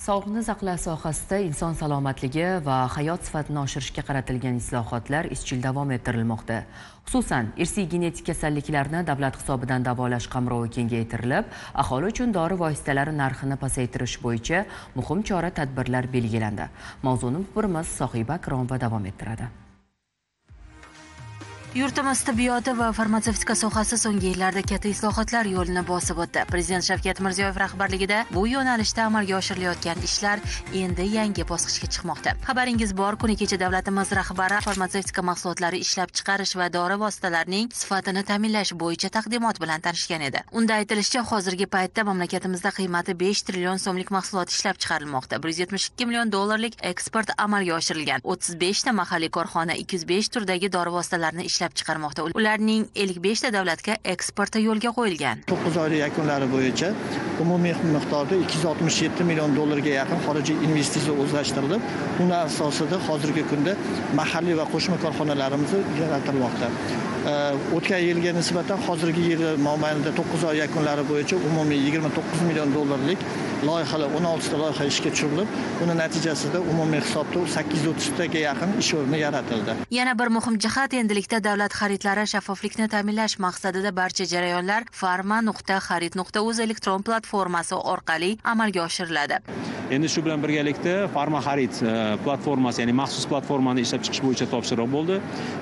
Sog'liqni saqlash sohasida inson salomatligi va hayot sifatini oshirishga qaratilgan islohotlar izchil davom ettirilmoqda. Xususan, irsiy genetik kasalliklarni davlat hisobidan davolash qamrovi kengaytirilib, aholi uchun dori vositalari narxini pasaytirish bo'yicha muhim chora-tadbirlar belgilandi. Mavzuni muxbirimiz Sohiba Akromova davom ettiradi. Yurtimiz tibbiyoti va farmatsevtika sohasi so'nggi yillarda katta islohotlar yo'lini bosib o'tdi. Prezident Shavkat Mirziyoyev rahbarligida bu yo'nalishda amalga oshirilayotgan ishlar endi yangi bosqichga chiqmoqda. Xabaringiz bor, kuni kecha davlatimiz rahbari farmatsevtika mahsulotlari ishlab chiqarish va dori vositalarining sifatini ta'minlash bo'yicha taqdimot bilan tanishgan edi. Unda aytilishicha, hozirgi paytda mamlakatimizda qiymati 5 trillion so'mlik mahsulot ishlab chiqarilmoqda. 172 million dollarlik eksport amalga oshirilgan. 35 ta mahalliy korxona 205 turdagi dori vositalarini ishlab chiqarmoqda. Ularning 55 ta davlatga eksporti yo'lga qo'yilgan. 9 oylik yakunlari bo'yicha umumiy miqdorda 267 million dollarga yaqin xorijiy investitsiya o'zlashtirilib, uning asosida hozirgi kunda mahalliy va qo'shma korxonalarimiz yaratilmoqda. O'tgan yilga nisbatan hozirgi yil mobaynida 9 oy yakunlari bo'yicha umumiy 29 million dollarlik loyihalar 16 ta loyiha ishga tushirilib, uning natijasida umumiy hisobda 830 taga yaqin ish o'rni yaratildi. Yana bir muhim jihat, endilikda davlat xaridlari shaffoflikni ta'minlash maqsadida barcha jarayonlar farma.xarid.uz elektron platformasi orqali amalga oshiriladi. Endi shu bilan birgalikda Farma Xarid platformasi, ya'ni maxsus platformani ishlab chiqish bo'yicha topshiriq bo'ldi.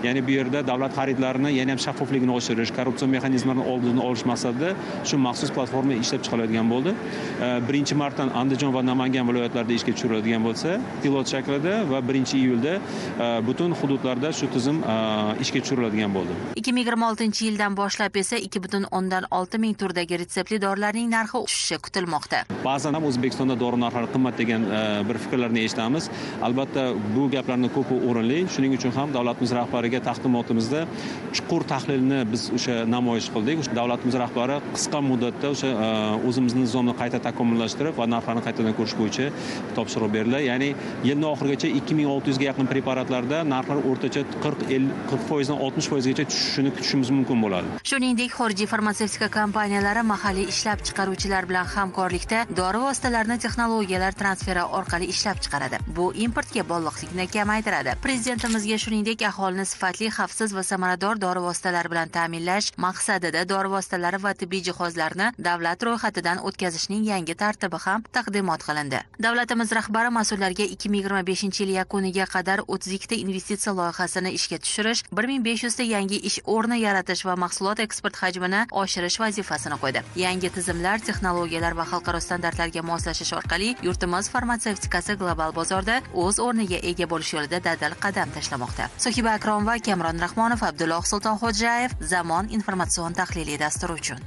Ya'ni bu yerda davlat xaridlarini yana ham shaffofligini oshirish, korrupsiya mexanizmlarini oldini olish maqsadida shu maxsus platforma ishlab chiqariladigan bo'ldi. 1-martdan Andijon va Namangan viloyatlarida ishga tushiriladigan bo'lsa, pilot shaklida va 1-iyulda butun hududlarda shu tizim ishga tushiriladigan bo'ldi. 2026-yildan boshlab esa 2,6 ming turdagi retseptli dorilarning narxi tushishi kutilmoqda. Ba'zan ham O'zbekistonda dori narxlari qimmat degan bir fikrlarni eshitamiz. Albatta bu gaplarni ko'pi o'rinli. Shuning uchun ham davlatimiz rahbariga taqdimotimizda chuqur tahlilni biz o'sha namoyish qildik. Davlatimiz rahbari qisqa muddatda o'sha o'zimizning nizomni qayta takomillashtirib va narxlarni qaytadan ko'rish bo'yicha topshiriq berildi. Ya'ni yilning oxirigacha 2600 ga yaqin preparatlarda narxlar o'rtacha 40% dan 60% gacha tushishini kutishimiz mumkin bo'ladi. Shuningdek, xorijiy farmatsevtika kompaniyalari mahalliy ishlab chiqaruvchilar bilan hamkorlikda dori vositalarini texnologiyalar transferi orqali ishlab chiqaradi. Bu importga bog'liqlikni kamaytiradi. Prezidentimizga shuningdek aholini sifatli, xavfsiz va samarador dori vositalari bilan ta'minlash maqsadida dori vositalari va tibbiy jihozlarni davlat ro'yxatidan o'tkazishning yangi tartibi ham taqdimot qilindi. Davlatimiz rahbari mas'ullarga 2025-yil yakuniga qadar 32 ta investitsiya loyihasini ishga tushirish, 1500 ta yangi ish o'rni yaratish va mahsulot eksport hajmini oshirish vazifasini qo'ydi. Yangi tizimlar, texnologiyalar va xalqaro standartlarga moslashish orqali yurtimiz farmatsevtikasi global bozorda o'z o'rniga ega bo'lish yo'lida dadil qadam tashlamoqda. Sohiba Akromova, Kamron Rahmonov, Abdulloh Sultonxo'jayev, Zamon informatsion tahliliy dasturi uchun.